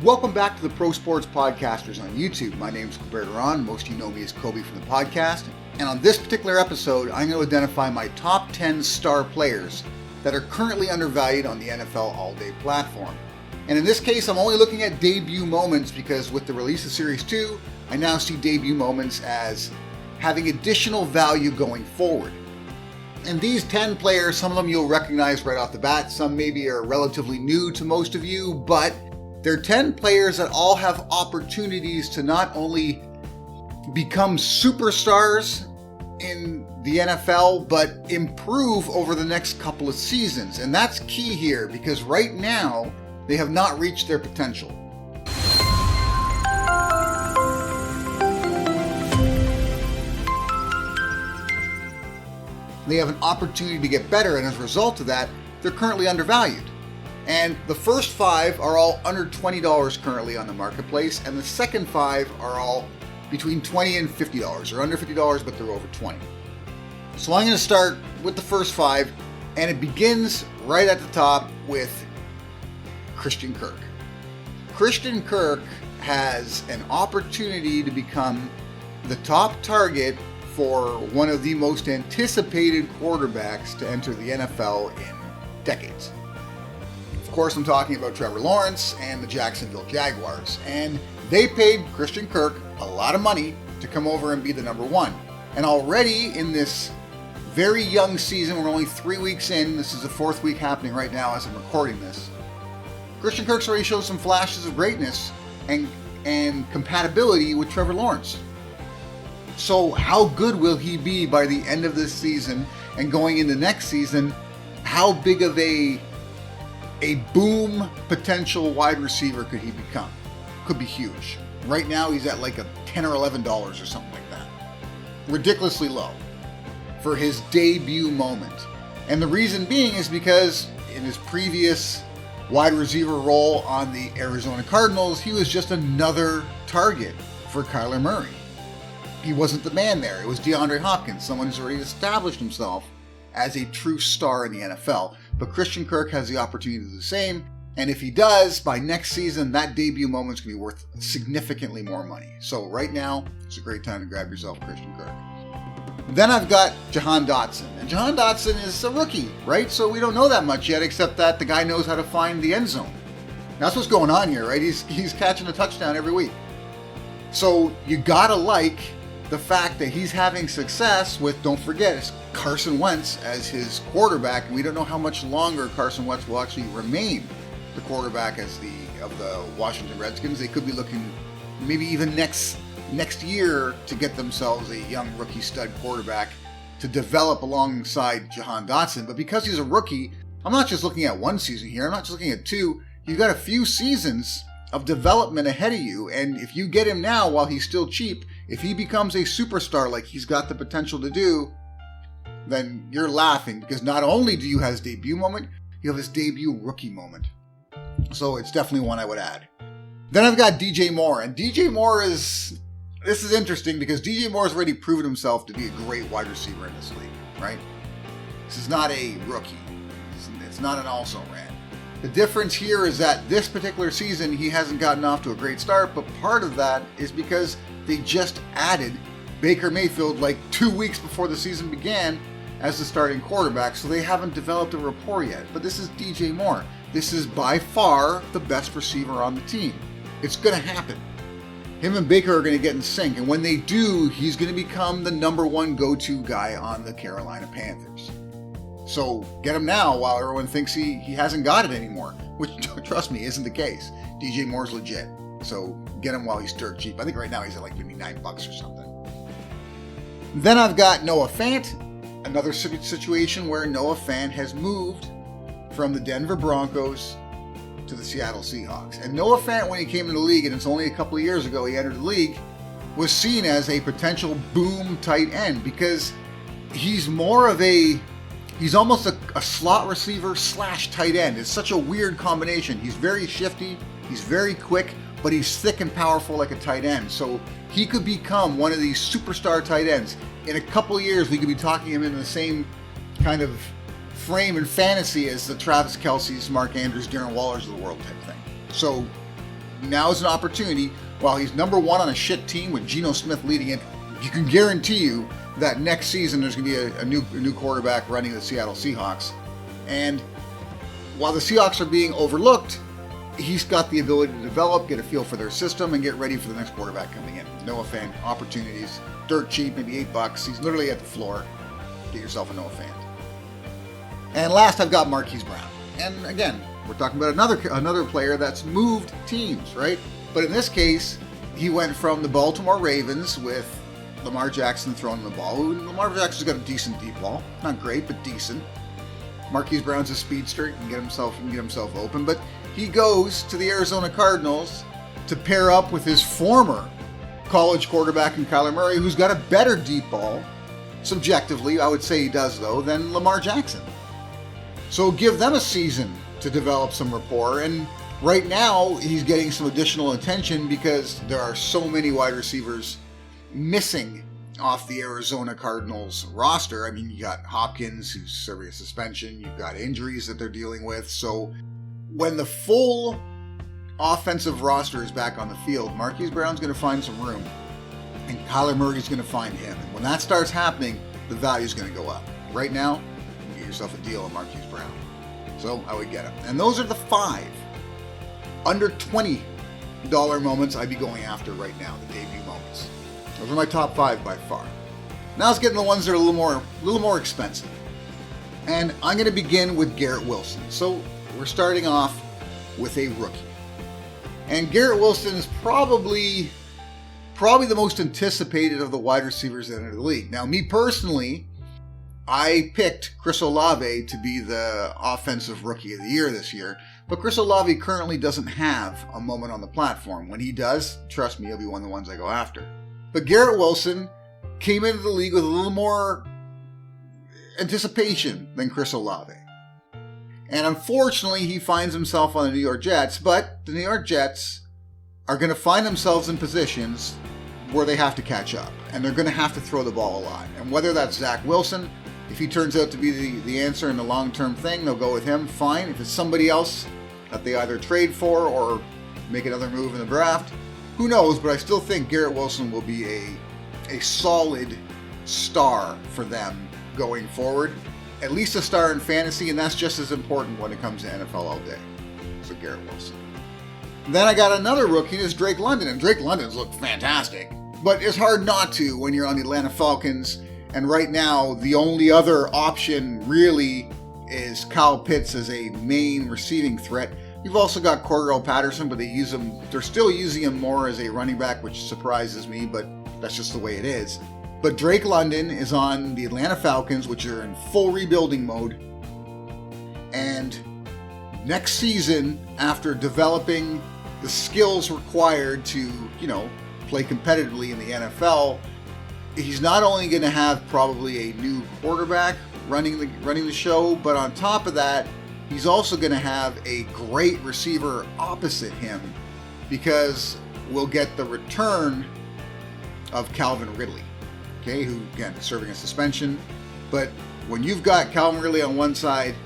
Welcome back to the Pro Sports Podcasters on YouTube. My name is Kobe. Most of you know me as Kobe from the podcast. And on this particular episode, I'm going to identify my top 10 star players that are currently undervalued on the NFL All-Day platform. And in this case, I'm only looking at debut moments because with the release of Series 2, I now see debut moments as having additional value going forward. And these 10 players, some of them you'll recognize right off the bat, some maybe are relatively new to most of you, but they're 10 players that all have opportunities to not only become superstars in the NFL, but improve over the next couple of seasons. And that's key here because right now, they have not reached their potential. They have an opportunity to get better, and as a result of that, they're currently undervalued. And the first 5 are all under $20 currently on the marketplace, and the second 5 are all between $20 and $50. They're under $50, but they're over $20. So I'm going to start with the first 5, and it begins right at the top with Christian Kirk. Christian Kirk has an opportunity to become the top target for one of the most anticipated quarterbacks to enter the NFL in decades. Of course, I'm talking about Trevor Lawrence and the Jacksonville Jaguars, and they paid Christian Kirk a lot of money to come over and be the number 1. And already in this very young season, we're only 3 weeks in, this is the 4th week happening right now as I'm recording this, Christian Kirk's already showed some flashes of greatness and compatibility with Trevor Lawrence. So how good will he be by the end of this season and going into next season? How big of a boom potential wide receiver could he become? Could be huge. Right now he's at like a $10 or $11 or something like that. Ridiculously low for his debut moment. And the reason being is because in his previous wide receiver role on the Arizona Cardinals, he was just another target for Kyler Murray. He wasn't the man there. It was DeAndre Hopkins, someone who's already established himself as a true star in the NFL. But Christian Kirk has the opportunity to do the same. And if he does, by next season, that debut moment's going to be worth significantly more money. So right now, it's a great time to grab yourself Christian Kirk. Then I've got Jahan Dotson. And Jahan Dotson is a rookie, right? So we don't know that much yet, except that the guy knows how to find the end zone. That's what's going on here, right? He's catching a touchdown every week. So you gotta like the fact that he's having success with, don't forget, Carson Wentz as his quarterback. And we don't know how much longer Carson Wentz will actually remain the quarterback of the Washington Redskins. They could be looking maybe even next year to get themselves a young rookie stud quarterback to develop alongside Jahan Dotson. But because he's a rookie, I'm not just looking at 1 season here. I'm not just looking at 2. You've got a few seasons of development ahead of you. And if you get him now while he's still cheap, if he becomes a superstar like he's got the potential to do, then you're laughing because not only do you have his debut moment, you have his debut rookie moment. So it's definitely one I would add. Then I've got DJ Moore. And DJ Moore this is interesting because DJ Moore has already proven himself to be a great wide receiver in this league, right? This is not a rookie. It's not an also-ran. The difference here is that this particular season, he hasn't gotten off to a great start, but part of that is because they just added Baker Mayfield like 2 weeks before the season began as the starting quarterback, so they haven't developed a rapport yet. But this is DJ Moore. This is by far the best receiver on the team. It's going to happen. Him and Baker are going to get in sync, and when they do, he's going to become the number 1 go-to guy on the Carolina Panthers. So get him now while everyone thinks he hasn't got it anymore, which, trust me, isn't the case. DJ Moore's legit. So get him while he's dirt cheap. I think right now he's at like maybe $9 or something. Then I've got Noah Fant, another situation where Noah Fant has moved from the Denver Broncos to the Seattle Seahawks. And Noah Fant, when he came into the league, and it's only a couple of years ago he entered the league, was seen as a potential boom tight end because he's almost a slot receiver / tight end. It's such a weird combination. He's very shifty, he's very quick, but he's thick and powerful like a tight end. So he could become one of these superstar tight ends. In a couple of years, we could be talking him in the same kind of frame and fantasy as the Travis Kelce's, Mark Andrews, Darren Wallers of the world type thing. So now is an opportunity. While he's number one on a shit team with Geno Smith leading it, you can guarantee you that next season there's going to be a new quarterback running the Seattle Seahawks. And while the Seahawks are being overlooked, he's got the ability to develop, get a feel for their system, and get ready for the next quarterback coming in. Noah Fant, opportunities, dirt cheap, maybe $8. He's literally at the floor. Get yourself a Noah Fant. And last, I've got Marquis Brown. And again, we're talking about another player that's moved teams, right? But in this case, he went from the Baltimore Ravens with Lamar Jackson throwing the ball. Lamar Jackson's got a decent deep ball. Not great, but decent. Marquis Brown's a speedster. He can get himself open. But he goes to the Arizona Cardinals to pair up with his former college quarterback in Kyler Murray, who's got a better deep ball, subjectively, I would say he does, though, than Lamar Jackson. So give them a season to develop some rapport. And right now, he's getting some additional attention because there are so many wide receivers missing off the Arizona Cardinals roster. I mean, you got Hopkins, who's serving a suspension. You've got injuries that they're dealing with. So when the full offensive roster is back on the field, Marquis Brown's going to find some room, and Kyler Murray's going to find him. And when that starts happening, the value's going to go up. Right now, you can get yourself a deal on Marquis Brown. So I would get him. And those are the 5 under $20 moments I'd be going after right now, the debut moments. Those are my top 5 by far. Now let's get into the ones that are a little more expensive. And I'm going to begin with Garrett Wilson. So we're starting off with a rookie. And Garrett Wilson is probably the most anticipated of the wide receivers that enter the league. Now, me personally, I picked Chris Olave to be the offensive rookie of the year this year. But Chris Olave currently doesn't have a moment on the platform. When he does, trust me, he'll be one of the ones I go after. But Garrett Wilson came into the league with a little more anticipation than Chris Olave. And unfortunately, he finds himself on the New York Jets, but the New York Jets are going to find themselves in positions where they have to catch up, and they're going to have to throw the ball a lot. And whether that's Zach Wilson, if he turns out to be the answer in the long-term thing, they'll go with him, fine. If it's somebody else that they either trade for or make another move in the draft, who knows, but I still think Garrett Wilson will be a solid star for them going forward. At least a star in fantasy, and that's just as important when it comes to NFL all day. So Garrett Wilson. Then I got another rookie, is Drake London, and Drake London's looked fantastic. But it's hard not to when you're on the Atlanta Falcons, and right now the only other option really is Kyle Pitts as a main receiving threat. You've also got Cordell Patterson, but they're still using him more as a running back, which surprises me, but that's just the way it is. But Drake London is on the Atlanta Falcons, which are in full rebuilding mode. And next season, after developing the skills required to, play competitively in the NFL, he's not only going to have probably a new quarterback running the show, but on top of that, he's also going to have a great receiver opposite him, because we'll get the return of Calvin Ridley. Okay, who, again, is serving a suspension. But when you've got Calvin Ridley on one side,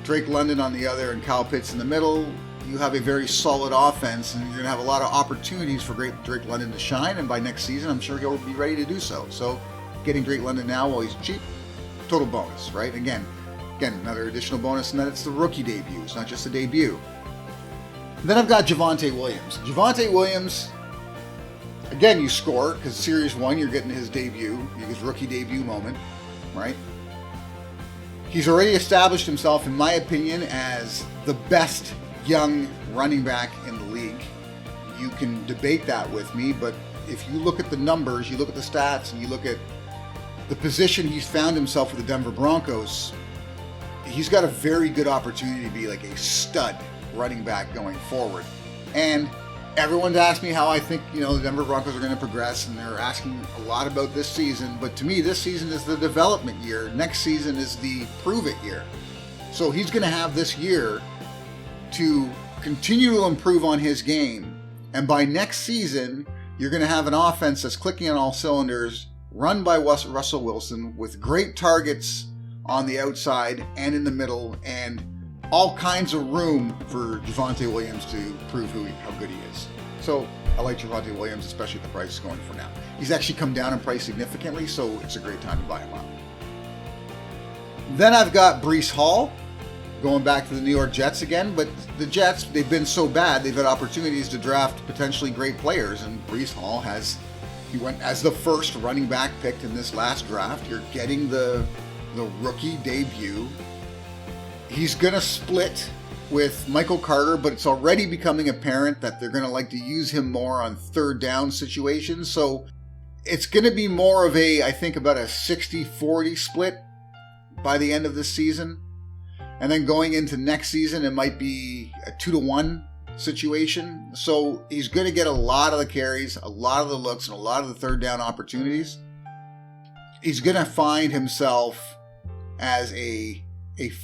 Drake London on the other, and Kyle Pitts in the middle, you have a very solid offense, and you're going to have a lot of opportunities for Drake London to shine, and by next season, I'm sure he'll be ready to do so. So getting Drake London now while he's cheap, total bonus, right? Again, another additional bonus, and then it's the rookie debut. It's not just a debut. Then I've got Javonte Williams. Javonte Williams, again, you score, because Series 1, you're getting his rookie debut moment, right? He's already established himself, in my opinion, as the best young running back in the league. You can debate that with me, but if you look at the numbers, you look at the stats, and you look at the position he's found himself with the Denver Broncos, he's got a very good opportunity to be like a stud running back going forward. And everyone's asked me how I think, the Denver Broncos are going to progress, and they're asking a lot about this season. But to me, this season is the development year. Next season is the prove-it year. So he's going to have this year to continue to improve on his game. And by next season, you're going to have an offense that's clicking on all cylinders, run by Russell Wilson, with great targets on the outside and in the middle, and all kinds of room for Javonte Williams to prove how good he is. So I like Javonte Williams, especially at the price he's going for now. He's actually come down in price significantly, so it's a great time to buy him up. Then I've got Breece Hall, going back to the New York Jets again, but the Jets, they've been so bad, they've had opportunities to draft potentially great players, and Breece Hall he went as the first running back picked in this last draft. You're getting the rookie debut. He's going to split with Michael Carter, but it's already becoming apparent that they're going to like to use him more on third down situations. So it's going to be more of I think about a 60-40 split by the end of this season. And then going into next season, it might be a 2-to-1 situation. So he's going to get a lot of the carries, a lot of the looks, and a lot of the third down opportunities. He's going to find himself as a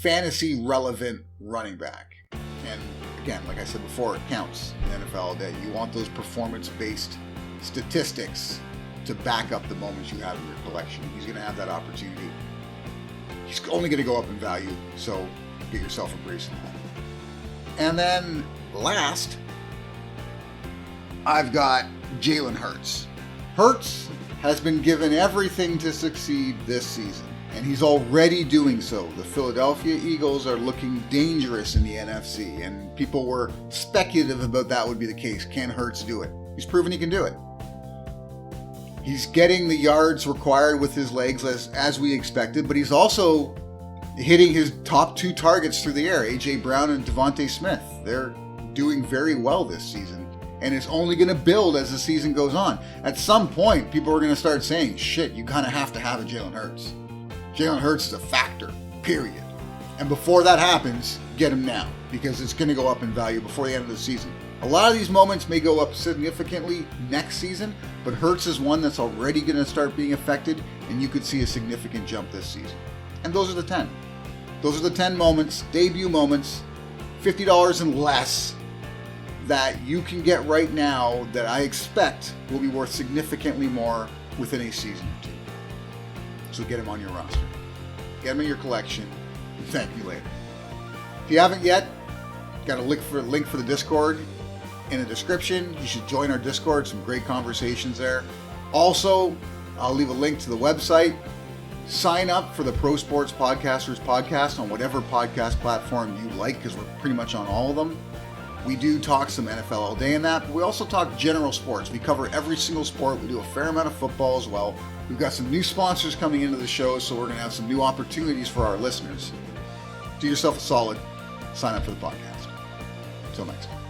fantasy relevant running back. And again, like I said before, it counts in the NFL that you want those performance-based statistics to back up the moments you have in your collection. He's going to have that opportunity. He's only going to go up in value, so get yourself a Breece. And then last, I've got Jalen Hurts. Hurts has been given everything to succeed this season, and he's already doing so. The Philadelphia Eagles are looking dangerous in the NFC, and people were speculative about that would be the case. Can Hurts do it? He's proven he can do it. He's getting the yards required with his legs as we expected, but he's also hitting his top two targets through the air, A.J. Brown and Devontae Smith. They're doing very well this season, and it's only going to build as the season goes on. At some point, people are going to start saying, shit, you kind of have to have a Jalen Hurts. Jalen Hurts is a factor, period. And before that happens, get him now, because it's going to go up in value before the end of the season. A lot of these moments may go up significantly next season, but Hurts is one that's already going to start being affected, and you could see a significant jump this season. And those are the 10. Those are the 10 moments, debut moments, $50 and less, that you can get right now that I expect will be worth significantly more within a season or two. So get them on your roster. Get them in your collection, and thank you later. If you haven't yet, got a link for the Discord in the description. You should join our Discord. Some great conversations there. Also, I'll leave a link to the website. Sign up for the Pro Sports Podcasters podcast on whatever podcast platform you like, because we're pretty much on all of them. We do talk some NFL all day in that, but we also talk general sports. We cover every single sport. We do a fair amount of football as well. We've got some new sponsors coming into the show, so we're going to have some new opportunities for our listeners. Do yourself a solid. Sign up for the podcast. Until next time.